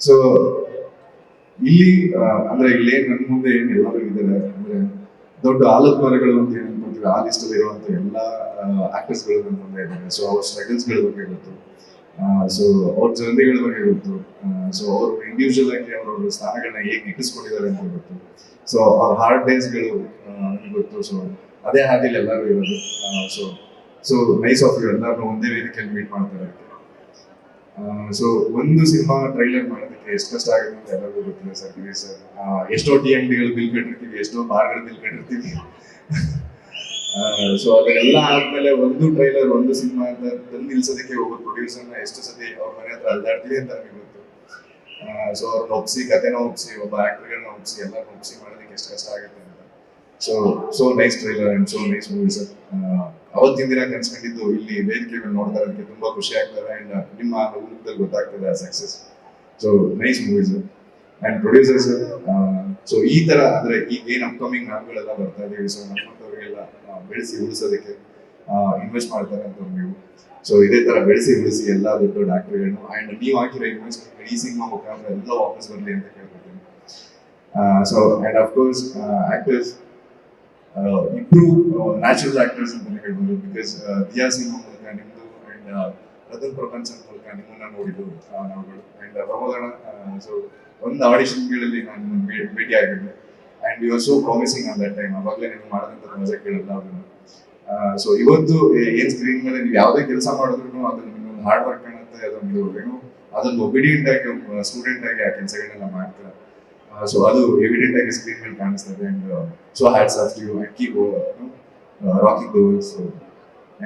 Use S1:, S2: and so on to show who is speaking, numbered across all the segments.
S1: So ಇಲ್ಲಿ ಅಂದ್ರೆ ಇಲ್ಲೇ ನನ್ನ ಮುಂದೆ ಏನ್ ಎಲ್ಲರೂ ಇದ್ದಾರೆ ಅಂದ್ರೆ ದೊಡ್ಡ ಆಲದ ಮರಗಳು ಅಂತ ಏನ್ ಅನ್ಕೊಂತೀವಿ ಆ ಲಿಸ್ಟ್ ಅಲ್ಲಿ ಇರುವಂತ ಎಲ್ಲಾ ಆಕ್ಟರ್ಸ್ ಗಳು ನನ್ನ ಮುಂದೆ ಇದ್ದಾರೆ. ಸೊ ಅವ್ರ ಸ್ಟ್ರಗಲ್ಸ್ ಗಳ ಬಗ್ಗೆ ಗೊತ್ತು, ಸೊ ಅವ್ರ ಜರ್ನಿಗಳ ಬಗ್ಗೆ ಗೊತ್ತು, ಸೊ ಅವರು ಇಂಡಿವಿಜುವಲ್ ಆಗಿ ಅವ್ರ ಸ್ಥಾನಗಳನ್ನ ಹೇಗೆ ಇಟ್ಟಿಸ್ಕೊಂಡಿದ್ದಾರೆ ಅಂತ ಗೊತ್ತು. ಸೊ ಅವ್ರ ಹಾರ್ಡ್ ಡೇಸ್ಗಳು ನನಗೆ ಗೊತ್ತು. ಸೊ ಅದೇ ಹಾದಿಲಿ ಎಲ್ಲರೂ ಇರೋದು. So so nice of you ಎಲ್ಲರೂ ಒಂದೇ ವೇದಿಕೆಯಲ್ಲಿ ಮೀಟ್ ಮಾಡ್ತಾರೆ. ಸೊ ಒಂದು ಸಿನಿಮಾ ಟ್ರೈಲರ್ ಮಾಡೋದಕ್ಕೆ ಎಷ್ಟು ಕಷ್ಟ ಆಗುತ್ತೆ ಅಂತ ಎಲ್ಲರಿಗೂ ಗೊತ್ತಿದೆ ಸರ್. ಗಿರೀಶ್ ಸರ್, ಎಷ್ಟೋ ಟಿ ಅಂಗಡಿಗಳು ಬಿಲ್ ಕಟ್ಟಿರ್ತೀವಿ, ಎಷ್ಟೋ ಬಾರ್ಗಳು ಬಿಲ್ ಕಟ್ಟಿರ್ತೀವಿ. ಸೊ ಅದೆಲ್ಲ ಆದ್ಮೇಲೆ ಒಂದು ಟ್ರೈಲರ್ ಒಂದು ಸಿನಿಮಾ ಅಂತ ತಂದು ನಿಲ್ಸೋದಕ್ಕೆ ಒಬ್ಬ ಪ್ರೊಡ್ಯೂಸರ್ನ ಎಷ್ಟು ಸತಿ ಅವ್ರ ಮನೆ ಹತ್ರ ಅಲ್ದಾಡ್ತೀವಿ ಅಂತ ನನಗೆ ಗೊತ್ತು. ಸೊ ಅವ್ರನ್ನ ಒಪ್ಸಿ, ಕಥೆನ ಒಪ್ಸಿ, ಒಬ್ಬ ಆಕ್ಟರ್ಗಳನ್ನ ಒಪ್ಸಿ, ಎಲ್ಲರನ್ನ ಒಪ್ಸಿ ಮಾಡೋದಕ್ಕೆ ಎಷ್ಟು ಕಷ್ಟ ಆಗುತ್ತೆ ಅಂತ. So nice trailer and so nice movie sir. ಅವತ್ತಿನ ದಿನ ಕನ್ಸ್ಕೊಂಡಿದ್ದು ಇಲ್ಲಿ ವೇದಿಕೆ ಮೇಲೆ ನೋಡ್ತಾ ಇರೋದಕ್ಕೆ ತುಂಬಾ ಖುಷಿ ಆಗ್ತದೆ. ಅಂಡ್ ನಿಮ್ಮ ಮೂಲಕದಲ್ಲಿ ಗೊತ್ತಾಗ್ತದೆ ಆ success. So nice movie sir. And producer sir, so ಈ ತರ ಅಂದ್ರೆ ಈಗ ಏನ್ ಅಪ್ಕಮಿಂಗ್ ನಾವುಗಳೆಲ್ಲ ಬರ್ತಾ ಇದೀವಿ, ಸೊ ನಮ್ಮಂತವ್ರಿಗೆಲ್ಲ ಬೆಳೆಸಿ ಉಳಿಸೋದಕ್ಕೆ ಇನ್ವೆಸ್ಟ್ ಮಾಡ್ತಾರೆ ಅಂತ ನೀವು. ಸೊ ಇದೇ ತರ ಬೆಳೆಸಿ ಉಳಿಸಿ ಎಲ್ಲಾ ದೊಡ್ಡ ದೊಡ್ಡ ಆಕ್ಟರ್ಗಳನ್ನು ಅಂಡ್ ನೀವು ಹಾಕಿರೋ ಇನ್ವೆಸ್ಟ್ಮೆಂಟ್ ಈ ಸಿನಿಮಾ ಮುಖಾಂತರ ಎಲ್ಲ ವಾಪಸ್ ಬರಲಿ ಅಂತ ಕೇಳ್ಕೊತೀನಿ. ಸೊ ಅಂಡ್ ಅಫ್ಕೋರ್ಸ್ ಆಕ್ಟರ್ಸ್ ಇಬ್ರು ನ್ಯಾಚುರಲ್ ಆಕ್ಟರ್ಸ್ ಅಂತಾನೆ ಹೇಳ್ಬೋದು. ಬಿಕಾಸ್ ದಿಯಾ ಸಿನಿಮಾ ಮೂಲಕ ನಿಮ್ದು ಅಂಡ್ ರತನ್ ಪ್ರಪಂಚ ಮೂಲಕ ನಿಮ್ಮನ್ನ ನೋಡಿದ್ದು ನಾವುಗಳು. ಅಂಡ್ ಪ್ರಮೋದಣ, ಸೊ ಒಂದು ಆಡಿಷನ್ಗಳಲ್ಲಿ ನಾನು ಭೇಟಿ ಆಗಿದ್ದೆ and you are so promising on that time. ಅವಾಗಲೇ ನೀವು ಮಾಡಿದಂಥ ಮಜಾಕ್ಗಳೆಲ್ಲ ಅದನ್ನು. ಸೊ ಇವತ್ತು ಏನ್ ಸ್ಕ್ರೀನ್ ಮೇಲೆ ನೀವು ಯಾವುದೇ ಕೆಲಸ ಮಾಡಿದ್ರು ಅದನ್ನು ನಿಮ್ಮೊಂದು ಹಾರ್ಡ್ ವರ್ಕ್ ಕಾಣುತ್ತೆ. ಅದೊಂದು ಅದೊಂದು ಒಬಿಡಿಯಂಟ್ ಆಗಿ ಸ್ಟೂಡೆಂಟ್ ಆಗಿ ಆ ಕೆಲಸಗಳನ್ನೆಲ್ಲ ಮಾಡ್ತಾರೆ. ಸೊ ಅದು ಎವಿಡೆಂಟ್ ಆಗಿ ಸ್ಕ್ರೀನ್ ಮೇಲೆ ಕಾಣಿಸ್ತದೆ. And so hats off you and keep rocking the world. So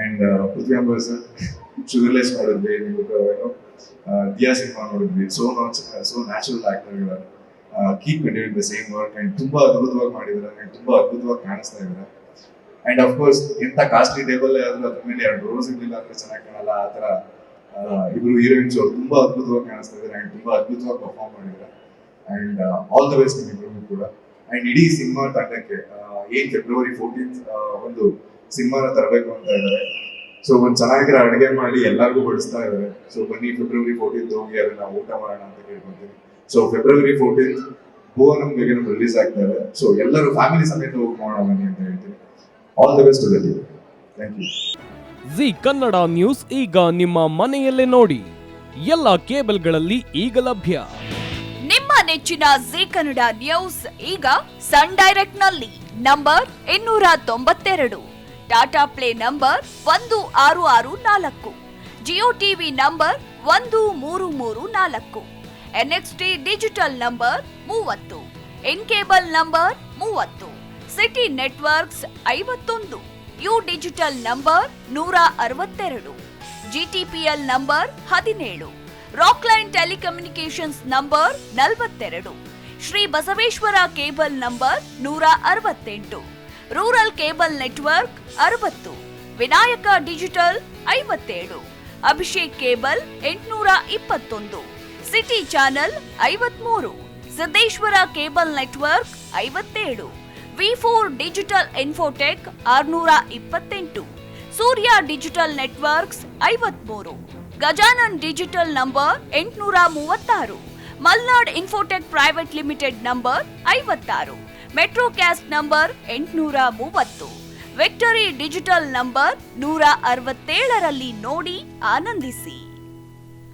S1: and Prithvi Amber sir, sugarless ಮಾಡಿದ್ವಿ, ದಿಯಾ ಸಿನಿಮಾ ನೋಡಿದ್ವಿ. ಸೊ ನ್ಯಾಚುರಲ್ ಆಕ್ಟರ್ಗಳ keep continuing the same work and ತುಂಬಾ ಅದ್ಭುತವಾಗಿ ಮಾಡಿದ್ದಾರೆ ಅಂಡ್ ತುಂಬಾ ಅದ್ಭುತವಾಗಿ ಕಾಣಿಸ್ತಾ ಇದ್ದಾರೆ. ಅಂಡ್ ಅಫ್ಕೋರ್ಸ್ ಎಂತ ಕಾಸ್ಟ್ಲಿ ಟೇಬಲ್ ಆದ್ರೂ ಅದ್ರ ಮೇಲೆ 2 ರೋಸ್ ಇರ್ಲಿಲ್ಲ ಅಂದ್ರೆ ಚೆನ್ನಾಗಿ ಕಾಣಲ್ಲ. ಆ ತರ ಇಬ್ರು ಹೀರೋಯಿನ್ಸ್ ಅವರು ತುಂಬಾ ಅದ್ಭುತವಾಗಿ ಕಾಣಿಸ್ತಾ ಇದ್ದಾರೆ ಅಂಡ್ ತುಂಬಾ ಅದ್ಭುತವಾಗಿ ಪರ್ಫಾರ್ಮ್ ಮಾಡಿದ್ದಾರೆ. ಅಂಡ್ ಆಲ್ ದ ಬೆಸ್ಟ್ ನಿಮ್ಮಿಬ್ರಿಗೂ ಕೂಡ. ಅಂಡ್ ಇಡೀ ಸಿನಿಮಾ ತಂಡಕ್ಕೆ ಏನ್ ಫೆಬ್ರವರಿ 14th ಒಂದು ಸಿನಿಮಾನ ತರಬೇಕು ಅಂತ ಇದ್ದಾರೆ. ಸೊ ಒಂದ್ ಚೆನ್ನಾಗಿರೋ ಅಡುಗೆ ಮಾಡಿ ಎಲ್ಲರಿಗೂ ಬಡಿಸ್ತಾ ಇದ್ದಾರೆ. ಸೊ ಬನ್ನಿ ಫೆಬ್ರವರಿ 14th ಹೋಗಿ ಅದನ್ನ ಊಟ ಮಾಡೋಣ ಅಂತ ಕೇಳ್ಕೊಂತೀನಿ. So February 14th ಭುವನಂ Gaganam release ಆಗ್ತಾ ಇದೆ. ಸೊ ಎಲ್ಲರೂ ಫ್ಯಾಮಿಲಿ ಸಮೇತ ಹೋಗಿ ಮಾಡೋಣ ಬನ್ನಿ ಅಂತ ಹೇಳ್ತೀನಿ. All the best to the team. Thank you.
S2: Zee Kannada news ಈಗ ನಿಮ್ಮ ಮನೆಯಲ್ಲೇ ನೋಡಿ. ಎಲ್ಲ ಕೇಬಲ್ಗಳಲ್ಲಿ ಈಗ ಲಭ್ಯ.
S3: ನಿಮ್ಮ ನೆಚ್ಚಿನ ಜಿ ಕನ್ನಡ ನ್ಯೂಸ್ ಈಗ ಸನ್ ಡೈರೆಕ್ಟ್ ನಲ್ಲಿ number 292, Tata play number 1664, Jio TV number 1334, NXT digital number 30, in cable number 30, city networks 51, U digital number 162, GTPL number 17, Rockline telecommunications number 42, Shri Basaveshwara cable number 168, rural cable network 60, Vinayaka digital 57, Abhishek cable 821, city channel 53, Siddeshwara cable network 57, V4 digital Infotech 628, Surya digital networks 53, Gajanan digital number 836, Malnad infotech private limited number 56, metrocast number 830, victory digital number 167ರಲ್ಲಿ ನೋಡಿ ಆನಂದಿಸಿ.